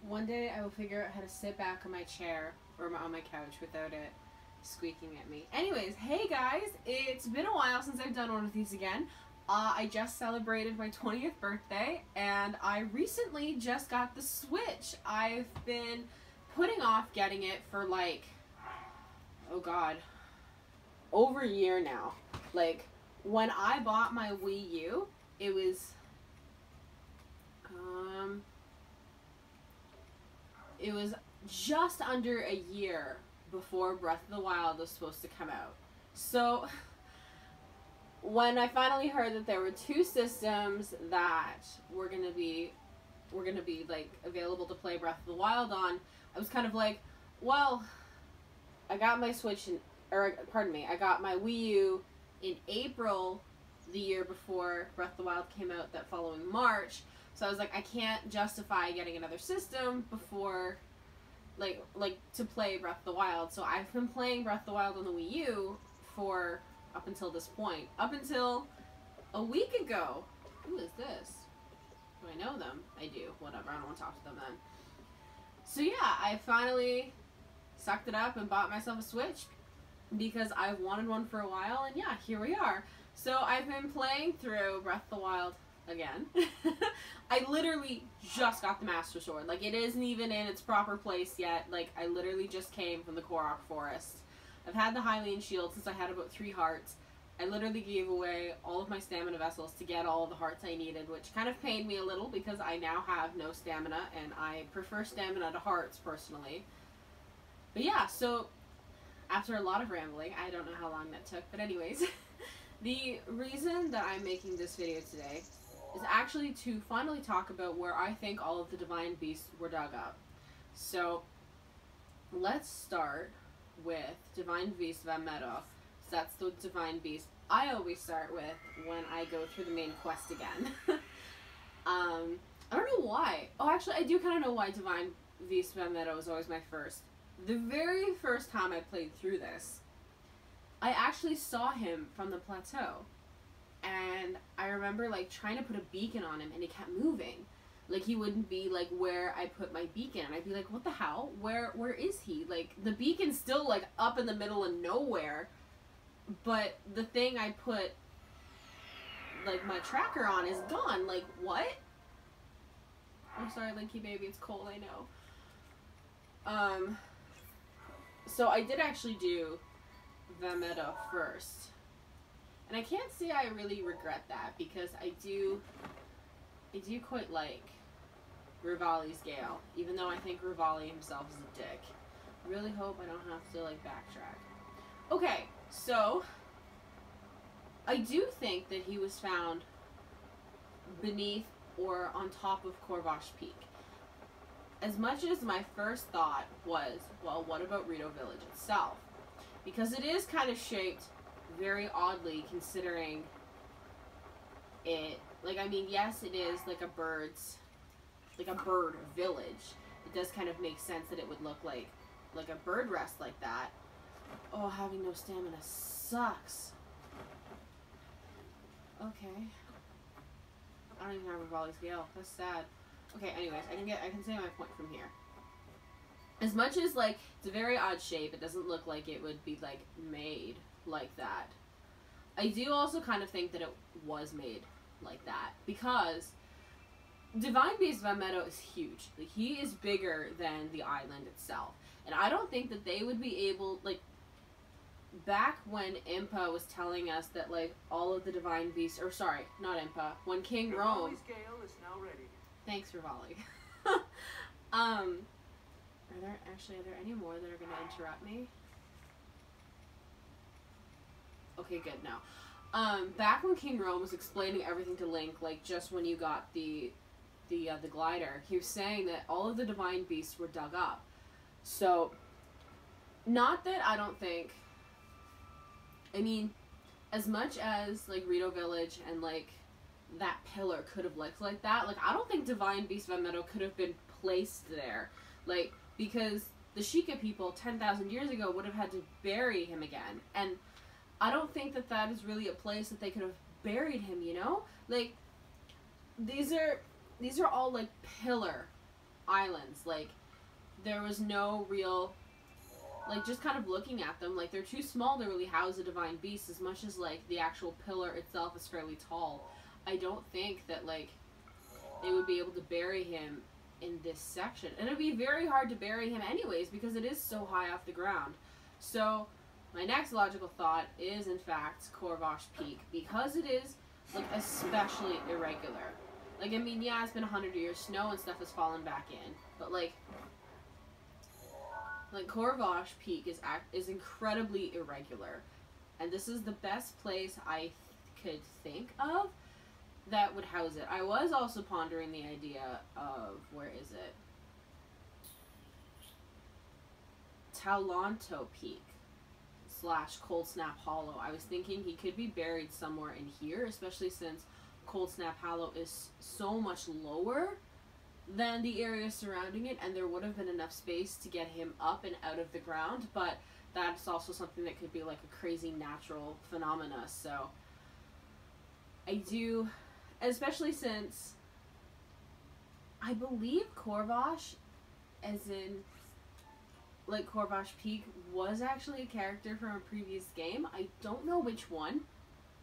One day I will figure out how to sit back on my chair or on my couch without it squeaking at me. Anyways, hey guys, it's been a while since I've done one of these again. I just celebrated my 20th birthday and I recently just got the Switch. I've been putting off getting it for like, oh god, over a year now. Like, when I bought my Wii U, it was just under a year before Breath of the Wild was supposed to come out. So when I finally heard that there were two systems that were gonna be like available to play Breath of the Wild on, I was kind of like, well, I got my Switch I got my Wii U in April the year before Breath of the Wild came out that following March. So I was like, I can't justify getting another system before, like to play Breath of the Wild. So I've been playing Breath of the Wild on the Wii U for up until this point. Up until a week ago. Who is this? Do I know them? I do. Whatever. I don't want to talk to them then. So yeah, I finally sucked it up and bought myself a Switch because I've wanted one for a while, and yeah, here we are. So I've been playing through Breath of the Wild again. I literally just got the Master Sword. Like, it isn't even in its proper place yet. Like, I literally just came from the Korok Forest. I've had the Hylian Shield since I had about 3 hearts. I literally gave away all of my stamina vessels to get all of the hearts I needed, which kind of pained me a little because I now have no stamina, and I prefer stamina to hearts, personally. But yeah, so after a lot of rambling, I don't know how long that took, but anyways, the reason that I'm making this video today is actually to finally talk about where I think all of the Divine Beasts were dug up. So let's start with Divine Beast Van Meadow. So that's the Divine Beast I always start with when I go through the main quest again. I don't know why. Oh, actually, I do kind of know why Divine Beast Van Meadow was always my first. The very first time I played through this, I actually saw him from the plateau. And I remember, like, trying to put a beacon on him, and he kept moving. Like, he wouldn't be, like, where I put my beacon. And I'd be like, what the hell? Where is he? Like, the beacon's still, like, up in the middle of nowhere. But the thing I put, like, my tracker on is gone. Like, what? I'm sorry, Linky baby, it's cold, I know. So I did actually do Vameta first. And I can't say I really regret that, because I do quite like Rivali's Gale, even though I think Rivali himself is a dick. I really hope I don't have to, like, backtrack. Okay, so I do think that he was found beneath or on top of Corvash Peak. As much as my first thought was, well, what about Rito Village itself? Because it is kind of shaped very oddly, considering it, like, I mean, yes, it is like a bird village. It does kind of make sense that it would look like a bird rest like that. Oh, having no stamina sucks. Okay. I don't even have Rivali's Gale. That's sad. Okay, anyways, I can say my point from here. As much as, like, it's a very odd shape, it doesn't look like it would be, like, made like that. I do also kind of think that it was made like that, because Divine Beast Van Meadow is huge. Like, he is bigger than the island itself. And I don't think that they would be able, like, back when Impa was telling us that, like, all of the Divine Beasts, or sorry, not Impa, when King Rome... Rivali's Gale is now ready. Thanks, Rivali. Are there any more that are going to interrupt me? Okay, good, no. Back when King Rome was explaining everything to Link, like, just when you got the glider, he was saying that all of the Divine Beasts were dug up. So, not that I don't think... I mean, as much as, like, Rito Village and, like, that pillar could have looked like that, like, I don't think Divine Beast Van Meadow could have been placed there. Like, because the Sheikah people 10,000 years ago would have had to bury him again. And I don't think that that is really a place that they could have buried him, you know? Like, these are all, like, pillar islands. Like, there was no real, like, just kind of looking at them, like, they're too small to really house a divine beast, as much as, like, the actual pillar itself is fairly tall. I don't think that, like, they would be able to bury him in this section. And it would be very hard to bury him anyways, because it is so high off the ground. So, my next logical thought is, in fact, Corvash Peak, because it is, like, especially irregular. Like, I mean, yeah, it's been 100 years, snow and stuff has fallen back in, but, like Corvash Peak is incredibly irregular, and this is the best place I could think of that would house it. I was also pondering the idea of, where is it? Talanto Peak / Cold Snap Hollow. I was thinking he could be buried somewhere in here, especially since Cold Snap Hollow is so much lower than the area surrounding it, and there would have been enough space to get him up and out of the ground, but that's also something that could be like a crazy natural phenomena. So I do, especially since I believe Corvash, as in, like, Corvash Peak was actually a character from a previous game. I don't know which one.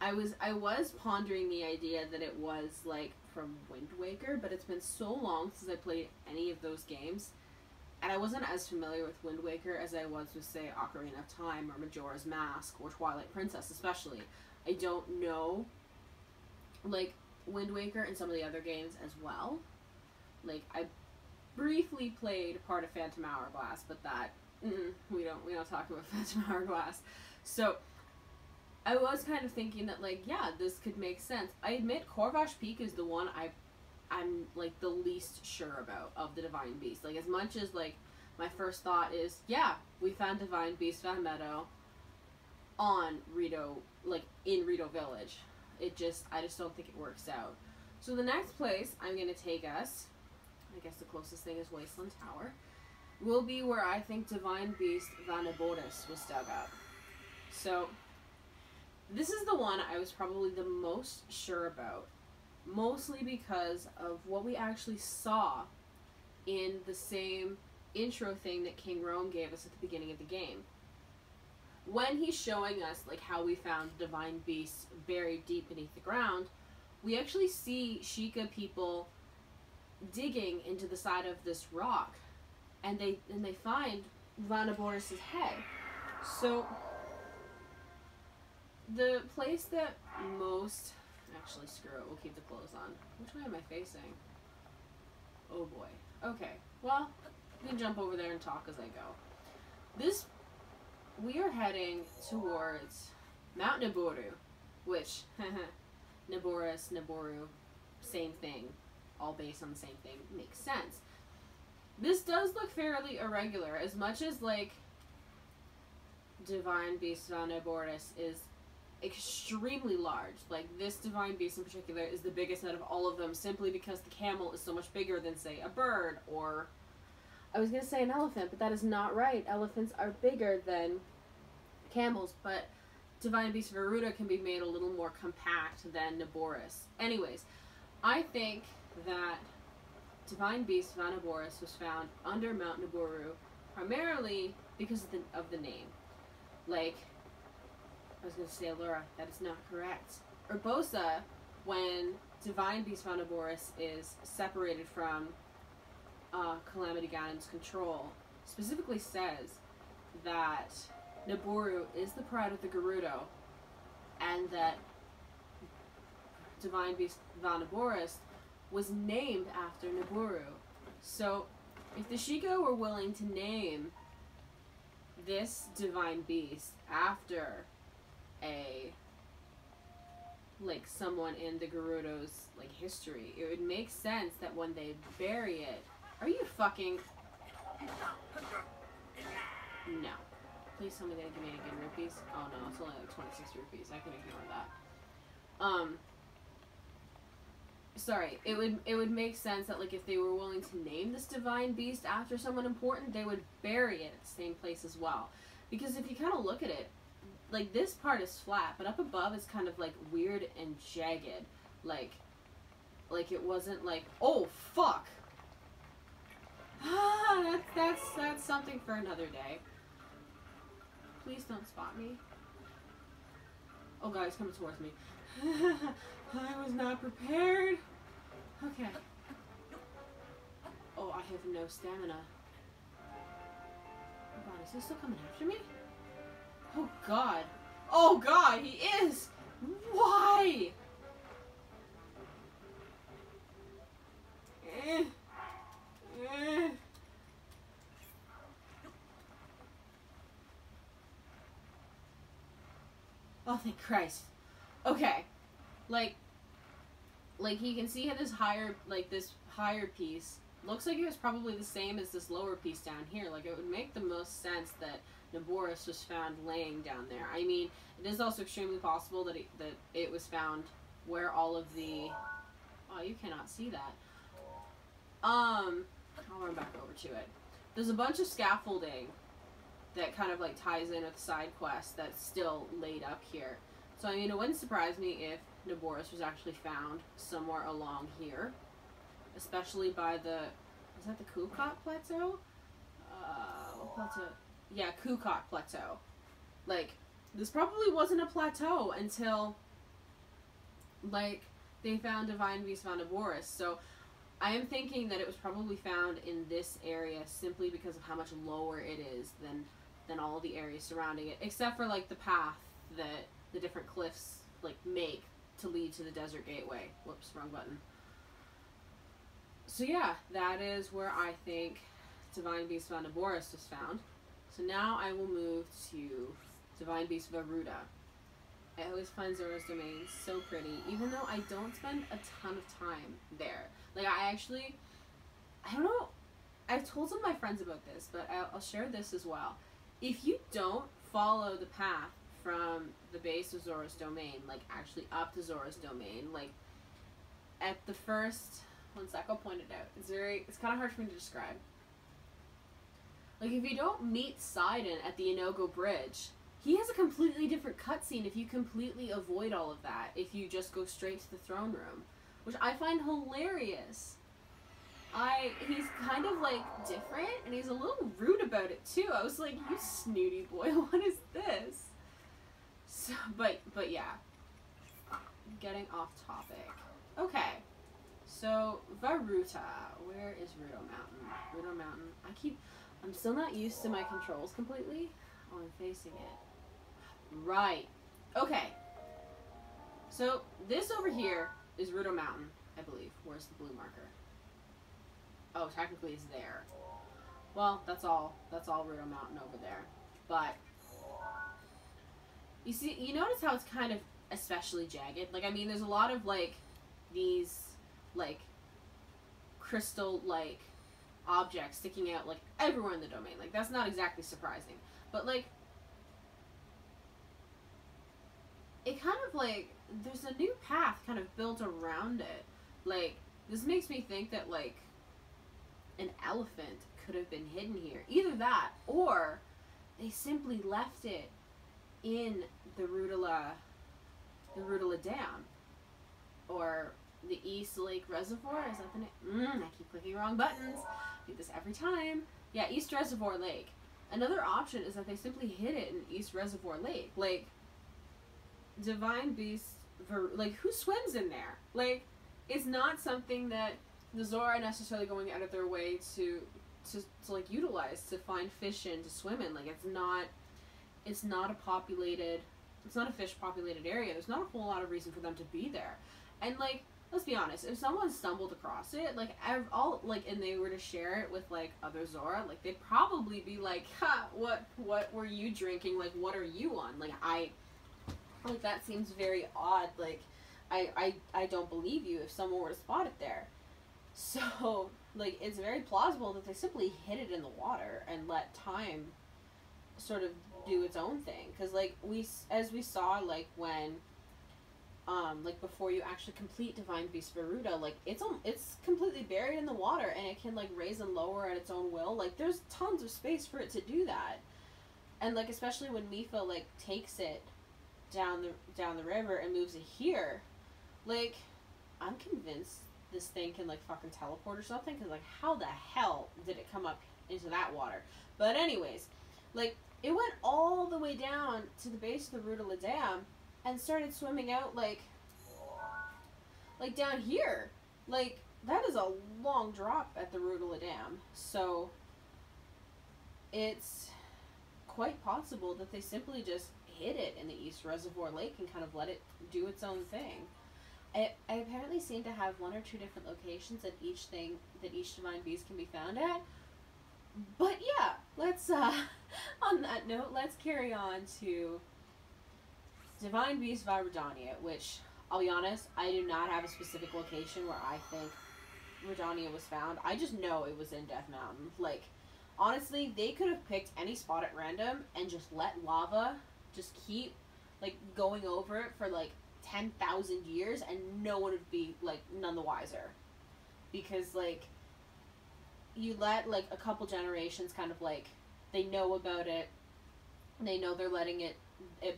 I was pondering the idea that it was, like, from Wind Waker, but it's been so long since I played any of those games, and I wasn't as familiar with Wind Waker as I was with, say, Ocarina of Time or Majora's Mask or Twilight Princess especially. I don't know, like, Wind Waker and some of the other games as well. Like, I briefly played part of Phantom Hourglass, but that, we don't talk about Phantom Hourglass. So I was kind of thinking that, like, yeah, this could make sense. I admit Corvash Peak is the one I'm like the least sure about of the Divine Beast. Like, as much as, like, my first thought is, yeah, we found Divine Beast Van Meadow on Rito, like, in Rito Village. I just don't think it works out. So the next place I'm going to take us, I guess the closest thing is Wasteland Tower, will be where I think Divine Beast Vanaboris was dug up. So this is the one I was probably the most sure about, mostly because of what we actually saw in the same intro thing that King Rome gave us at the beginning of the game. When he's showing us, like, how we found Divine Beasts buried deep beneath the ground, we actually see Sheikah people digging into the side of this rock, and they find Vanaboris' head. So the place that most, actually screw it, we'll keep the clothes on. Which way am I facing? Oh boy. Okay, well, we can jump over there and talk as I go. We are heading towards Mount Naboru, which, Naboru, same thing, all based on the same thing, makes sense. This does look fairly irregular, as much as, like, Divine Beast Vanaboris is extremely large. Like, this Divine Beast in particular is the biggest out of all of them, simply because the camel is so much bigger than, say, a bird, or I was gonna say an elephant, but that is not right. Elephants are bigger than camels, but Divine Beast Varuda can be made a little more compact than Naboris. Anyways, I think that Divine Beast Vanaboris was found under Mount Naboru primarily because of the name. Like, I was going to say Allura, that is not correct. Urbosa, when Divine Beast Vanaboris is separated from Calamity Ganon's control, specifically says that Naboru is the pride of the Gerudo, and that Divine Beast Vanaboris was named after Naboru. So, if the Sheikah were willing to name this Divine Beast after someone in the Gerudo's, like, history, it would make sense that when they bury it... Are you fucking... No. Please tell me they give me any good rupees. Oh no, it's only like 26 rupees. I can ignore that. Sorry, it would make sense that, like, if they were willing to name this Divine Beast after someone important, they would bury it at the same place as well. Because if you kind of look at it, like, this part is flat, but up above it's kind of, like, weird and jagged. Like it wasn't like, oh, fuck! that's something for another day. Please don't spot me. Oh god, he's coming towards me. I was not prepared. Okay. Oh, I have no stamina. Oh god, is he still coming after me? Oh god. Oh god, he is! Why? Oh, thank Christ. Okay. Like you can see this higher, this higher piece looks like it was probably the same as this lower piece down here. Like, it would make the most sense that Naboris was found laying down there. I mean, it is also extremely possible that it was found where all of the... Oh, you cannot see that. I'll run back over to it. There's a bunch of scaffolding that kind of like ties in with the side quest that's still laid up here. So I mean, it wouldn't surprise me if Naboris was actually found somewhere along here, especially by the, is that the Kukot Plateau? What plateau? Yeah, Kukot Plateau. Like, this probably wasn't a plateau until, like, they found Divine Beast found Naboris. So I am thinking that it was probably found in this area simply because of how much lower it is than all of the areas surrounding it, except for like the path that the different cliffs like make to lead to the Desert Gateway. Whoops, wrong button. So yeah, that is where I think Divine Beast found Naboris was found. So now I will move to Divine Beast Varuta. I always find Zora's Domain so pretty, even though I don't spend a ton of time there. Like, I don't know, I've told some of my friends about this, but I'll share this as well. If you don't follow the path from the base of Zora's Domain, like, actually up to Zora's Domain, like, at the first, one sec, I'll point it out. It's kind of hard for me to describe. Like, if you don't meet Sidon at the Inogo Bridge, he has a completely different cutscene if you completely avoid all of that, if you just go straight to the throne room, which I find hilarious. He's kind of, like, different, and he's a little rude about it, too. I was like, you snooty boy, what is this? So, but yeah. Getting off topic. Okay. So, Varuta. Where is Rudo Mountain? Rudo Mountain. I'm still not used to my controls completely. Oh, I'm facing it. Right. Okay. So, this over here is Rudo Mountain, I believe. Where's the blue marker? Oh, technically it's there. Well, that's all Rudo Mountain over there. But, you notice how it's kind of especially jagged? Like, I mean, there's a lot of, like, these, like, crystal, like, objects sticking out, like, everywhere in the domain. Like, that's not exactly surprising. But, like, it kind of, like, there's a new path kind of built around it. Like, this makes me think that, like, an elephant could have been hidden here. Either that, or they simply left it in the Rudala Dam. Or the East Lake Reservoir, is that the name? I keep clicking wrong buttons. I do this every time. Yeah, East Reservoir Lake. Another option is that they simply hid it in East Reservoir Lake. Like, Divine Beast, like, who swims in there? Like, it's not something that the Zora are necessarily going out of their way to like utilize, to find fish in, to swim in. Like, it's not a fish populated area. There's not a whole lot of reason for them to be there. And, like, let's be honest, if someone stumbled across it, like, and they were to share it with, like, other Zora, like, they'd probably be like, ha, what were you drinking? Like, what are you on? Like, that seems very odd. Like, I don't believe you if someone were to spot it there. So, like, it's very plausible that they simply hid it in the water and let time sort of do its own thing. Because, like, as we saw, like, when, like, before you actually complete Divine Beast Varuta, like, it's completely buried in the water, and it can, like, raise and lower at its own will. Like, there's tons of space for it to do that. And, like, especially when Mipha, like, takes it down the river and moves it here, like, I'm convinced this thing can, like, fucking teleport or something, because, like, how the hell did it come up into that water? But anyways, like, it went all the way down to the base of the root of the dam and started swimming out, like down here. Like, that is a long drop at the root of the dam. So, it's quite possible that they simply just hid it in the East Reservoir Lake and kind of let it do its own thing. I apparently seem to have 1 or 2 different locations that each Divine Beast can be found at. But yeah, let's, on that note, let's carry on to Divine Beast Vibrania, which, I'll be honest, I do not have a specific location where I think Redania was found. I just know it was in Death Mountain. Like, honestly, they could have picked any spot at random and just let lava just keep, like, going over it for, like, 10,000 years, and no one would be, like, none the wiser. Because, like, you let, like, a couple generations kind of, like, they know about it, they know they're letting it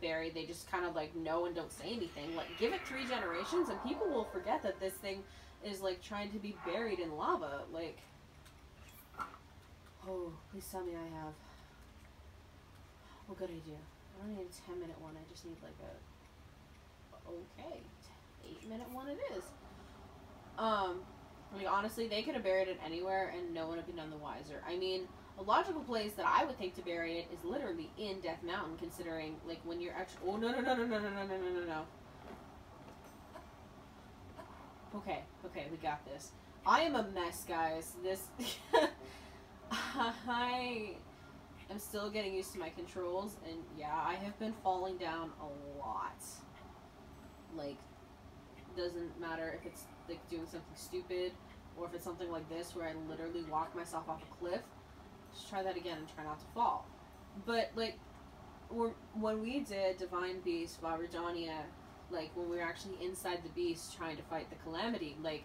bury, they just kind of, like, know and don't say anything. Like, give it 3 generations and people will forget that this thing is, like, trying to be buried in lava. Like, oh, please tell me I have. Oh, good idea. I don't need a 10-minute one, I just need, like, a, okay, 8-minute one it is. Like, honestly, they could have buried it anywhere and no one would be none the wiser. I mean, a logical place that I would think to bury it is literally in Death Mountain, considering, like, when you're actually... Oh, no. Okay, we got this. I am a mess, guys. This... I am still getting used to my controls, and yeah, I have been falling down a lot. Like, doesn't matter if it's, like, doing something stupid, or if it's something like this where I literally walk myself off a cliff. Just try that again and try not to fall. But, like, when we did Divine Beast Vibrania, like, when we were actually inside the beast trying to fight the Calamity, like,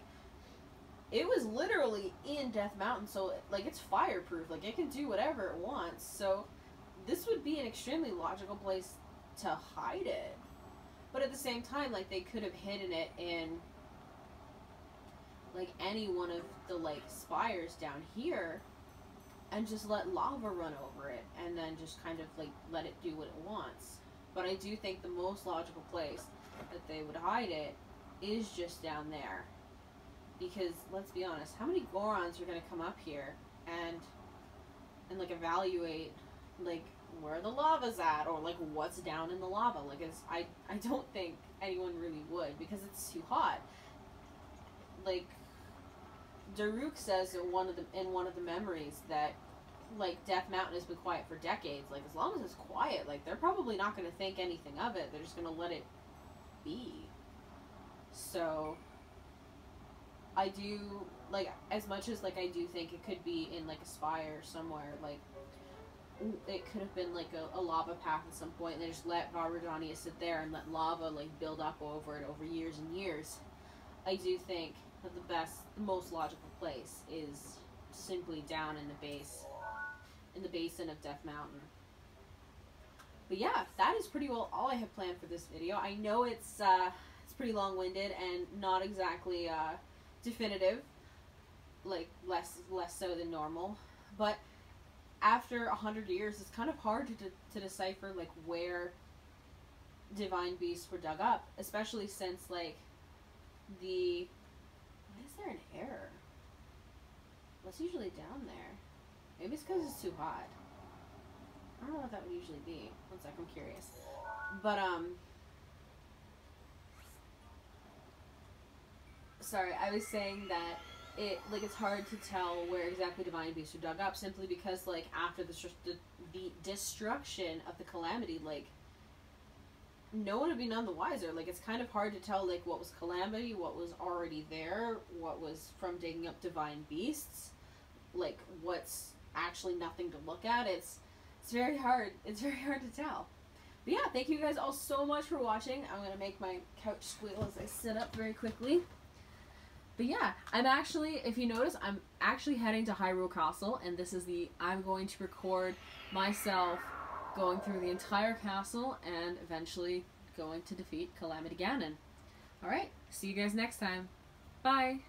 it was literally in Death Mountain, so, like, it's fireproof. Like, it can do whatever it wants. So, this would be an extremely logical place to hide it. But at the same time, like, they could have hidden it in, like, any one of the, like, spires down here and just let lava run over it and then just kind of, like, let it do what it wants. But I do think the most logical place that they would hide it is just down there. Because, let's be honest, how many Gorons are going to come up here and like, evaluate, like, where the lava's at, or, like, what's down in the lava? Like, I don't think anyone really would, because it's too hot. Like, Daruk says in one of the memories that, like, Death Mountain has been quiet for decades. Like, as long as it's quiet, like, they're probably not going to think anything of it. They're just going to let it be. So, I do, like, as much as, like, I do think it could be in, like, a spire somewhere, like, it could have been, like, a lava path at some point, and they just let Vibrania sit there and let lava, like, build up over it over years and years. I do think that the most logical place is simply down in the basin of Death Mountain. But yeah, that is pretty well all I have planned for this video. I know it's pretty long-winded and not exactly definitive, like, less so than normal, but after 100 years, it's kind of hard to decipher, like, where Divine Beasts were dug up, especially since, like, why is there an error? What's usually down there? Maybe it's because it's too hot. I don't know what that would usually be. One sec, I'm curious. But, sorry, I was saying that it's hard to tell where exactly Divine Beasts are dug up, simply because, like, after the destruction of the Calamity, like, no one would be none the wiser. Like, it's kind of hard to tell, like, what was Calamity, what was already there, what was from digging up Divine Beasts, like, what's actually nothing to look at. It's very hard. It's very hard to tell. But yeah, thank you guys all so much for watching. I'm going to make my couch squeal as I sit up very quickly. But yeah, if you notice, I'm actually heading to Hyrule Castle, and I'm going to record myself going through the entire castle and eventually going to defeat Calamity Ganon. Alright, see you guys next time. Bye!